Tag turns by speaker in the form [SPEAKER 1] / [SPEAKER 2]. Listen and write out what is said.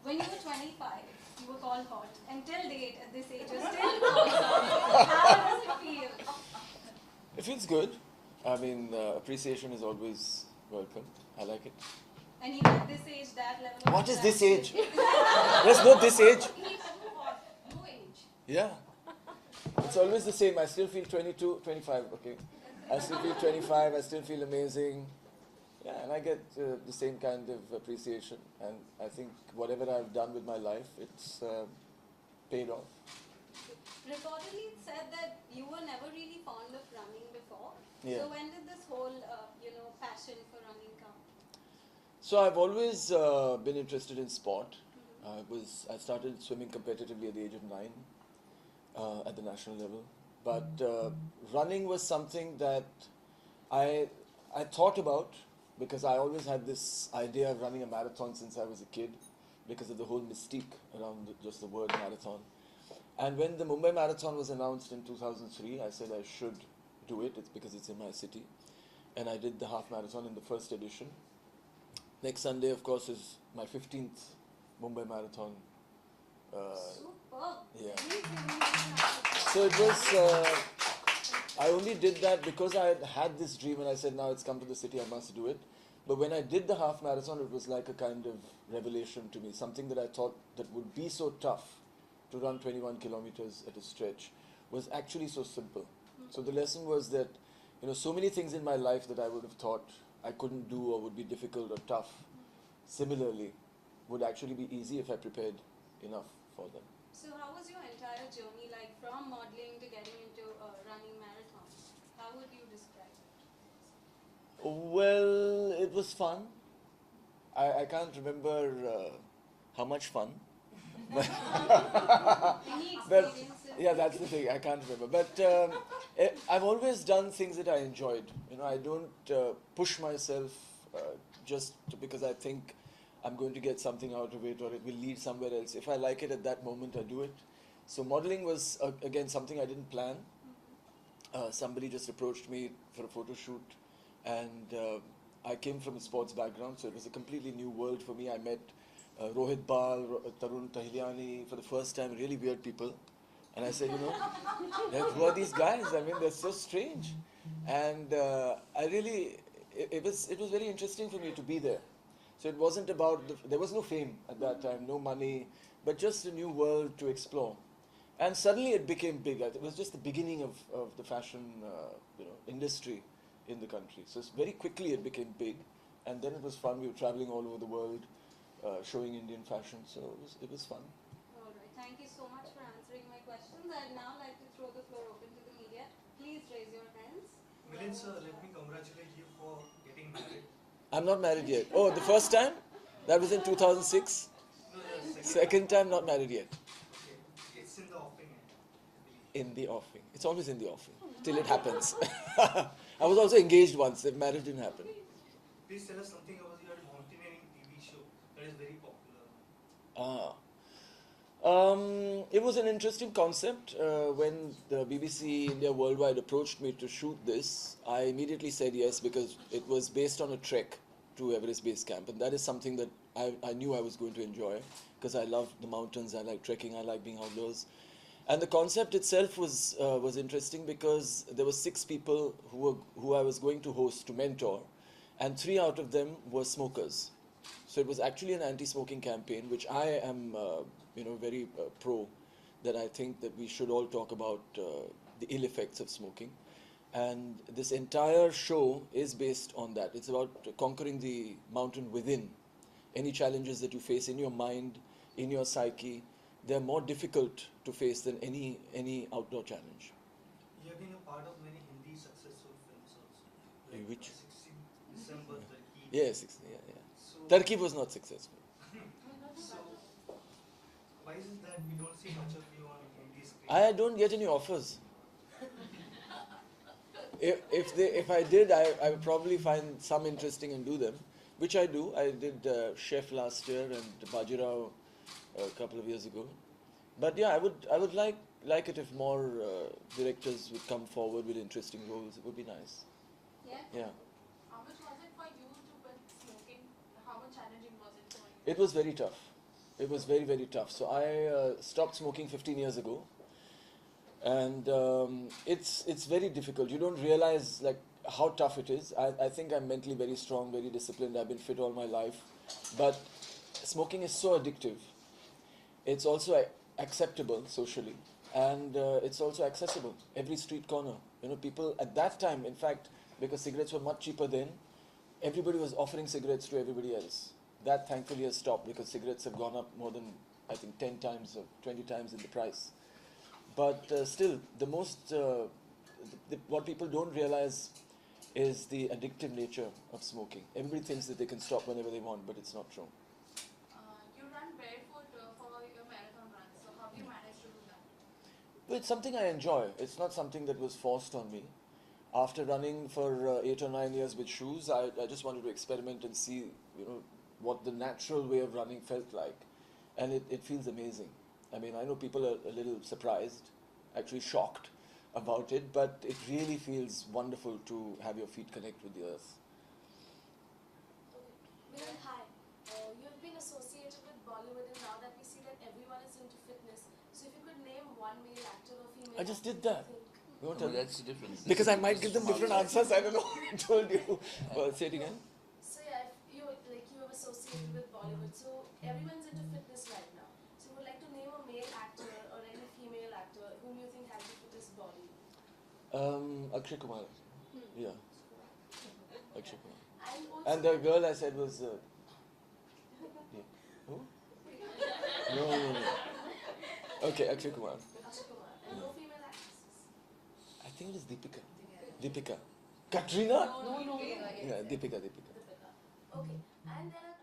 [SPEAKER 1] When you were 25, you were called hot. Until date, at this age, you're still called hot. How does it feel?
[SPEAKER 2] It feels good. I mean, appreciation is always welcome. I like it.
[SPEAKER 1] And even at this age, that level of
[SPEAKER 2] What is this
[SPEAKER 1] attraction-
[SPEAKER 2] age? There's no this age.
[SPEAKER 1] No age.
[SPEAKER 2] Yeah. It's always the same. I still feel 22, 25, okay. I still feel 25, I still feel amazing. Yeah, and I get the same kind of appreciation. And I think whatever I've done with my life, it's paid off.
[SPEAKER 1] Reportedly, it said that you were never really fond of running before.
[SPEAKER 2] Yeah.
[SPEAKER 1] So when did this whole, passion for running come?
[SPEAKER 2] So I've always been interested in sport. I started swimming competitively at the age of 9 at the national level. But running was something that I thought about because I always had this idea of running a marathon since I was a kid because of the whole mystique around just the word marathon. And when the Mumbai Marathon was announced in 2003, I said I should do it. It's because it's in my city. And I did the half marathon in the first edition. Next Sunday, of course, is my 15th Mumbai Marathon.
[SPEAKER 1] Superb.
[SPEAKER 2] Yeah.
[SPEAKER 1] Please
[SPEAKER 2] So it was, I only did that because I had this dream and I said, now it's come to the city, I must do it. But when I did the half marathon, it was like a kind of revelation to me, something that I thought that would be so tough to run 21 kilometers at a stretch was actually so simple. So the lesson was that, so many things in my life that I would have thought I couldn't do or would be difficult or tough, similarly, would actually be easy if I prepared enough for them.
[SPEAKER 1] So how was your entire journey, like from modeling to getting into running marathons? How would you describe it?
[SPEAKER 2] Well, it was fun. I can't remember how much fun.
[SPEAKER 1] Any
[SPEAKER 2] But
[SPEAKER 1] experiences?
[SPEAKER 2] yeah, that's the thing. I can't remember. But I've always done things that I enjoyed. I don't push myself just because I think I'm going to get something out of it or it will lead somewhere else. If I like it at that moment, I do it. So modeling was again something I didn't plan. Somebody just approached me for a photo shoot, and I came from a sports background, so it was a completely new world for me. I met Rohit Bal, Tarun Tahiliani for the first time, really weird people. And I said, like, who are these guys? I mean, they're so strange. And it was very interesting for me to be there. So it wasn't about, there was no fame at that time, no money, but just a new world to explore. And suddenly it became big. It was just the beginning of the fashion industry in the country. So very quickly it became big. And then it was fun. We were traveling all over the world, showing Indian fashion. So it was fun.
[SPEAKER 1] All right. Thank you so much for answering my questions. I'd now like to throw the floor open to the media. Please raise your hands.
[SPEAKER 3] Milind sir, let me congratulate you for getting married.
[SPEAKER 2] I'm not married yet. Oh, the first time? That was in 2006.
[SPEAKER 3] No, the
[SPEAKER 2] Second time, not married yet.
[SPEAKER 3] Okay, it's in the offing, I believe.
[SPEAKER 2] In the offing. It's always in the offing. Till it happens. I was also engaged once. The marriage didn't happen.
[SPEAKER 3] Please tell us something about your mountaineering TV show that is very popular.
[SPEAKER 2] It was an interesting concept. When the BBC India Worldwide approached me to shoot this, I immediately said yes because it was based on a trek to Everest Base Camp, and that is something that I knew I was going to enjoy because I love the mountains, I like trekking, I like being outdoors. And the concept itself was interesting because there were 6 people who I was going to host to mentor, and 3 out of them were smokers. So it was actually an anti-smoking campaign, which I am, very pro. That I think that we should all talk about the ill effects of smoking, and this entire show is based on that. It's about conquering the mountain within. Any challenges that you face in your mind, in your psyche, they're more difficult to face than any outdoor challenge.
[SPEAKER 3] You have been a part of many Hindi successful films also. Like
[SPEAKER 2] Which?
[SPEAKER 3] 16 December, Tarki.
[SPEAKER 2] Yes, yeah.
[SPEAKER 3] So,
[SPEAKER 2] Turkey was not successful.
[SPEAKER 3] so, why is it that we don't see much of you on Hindi screen?
[SPEAKER 2] I don't get any offers. If I did, I would probably find some interesting and do them, which I do. I did Chef last year and Bajirao a couple of years ago. But yeah, I would like it if more directors would come forward with interesting roles. It would be nice.
[SPEAKER 1] Yeah.
[SPEAKER 2] Yeah.
[SPEAKER 4] How much was it for you to quit smoking? How much challenging was it for you?
[SPEAKER 2] It was very tough. It was very, very tough. So I stopped smoking 15 years ago, and it's very difficult. You don't realize like how tough it is. I think I'm mentally very strong, very disciplined. I've been fit all my life, but smoking is so addictive. It's also acceptable socially, and it's also accessible. Every street corner, people at that time, in fact, because cigarettes were much cheaper then, everybody was offering cigarettes to everybody else. That thankfully has stopped because cigarettes have gone up more than, I think, 10 times or 20 times in the price. But still, what people don't realize is the addictive nature of smoking. Everybody thinks that they can stop whenever they want, but it's not true.
[SPEAKER 4] You run barefoot for your marathon run, so how do you manage to do that?
[SPEAKER 2] Well, it's something I enjoy. It's not something that was forced on me. After running for 8 or 9 years with shoes, I just wanted to experiment and see, what the natural way of running felt like. And it feels amazing. I mean, I know people are a little surprised, actually shocked about it, but it really feels wonderful to have your feet connect with the earth.
[SPEAKER 5] Okay. Milind, hi. You've been associated with Bollywood, and now that we see that everyone is into fitness, so if you could name one male actor or female
[SPEAKER 2] I just
[SPEAKER 5] actor
[SPEAKER 2] did that.
[SPEAKER 5] you think-
[SPEAKER 2] You want
[SPEAKER 6] Oh,
[SPEAKER 2] to
[SPEAKER 6] that's the difference.
[SPEAKER 2] because I might give them different answers. I don't know. I told you. Say it again.
[SPEAKER 5] So yeah, if you have associated with Bollywood, so everyone's into fitness right now. So you would like to name a male actor or any female actor whom you think has the fittest body.
[SPEAKER 2] Akshay Kumar. Yeah, Akshay Kumar.
[SPEAKER 5] And also,
[SPEAKER 2] And the girl I said was. Yeah. Who? No. Okay, Akshay Kumar.
[SPEAKER 5] Akshay Kumar. And no female actresses.
[SPEAKER 2] I think it is Deepika. Deepika. Katrina?
[SPEAKER 5] No.
[SPEAKER 2] Yeah, Deepika.
[SPEAKER 5] Deepika. Okay. And there are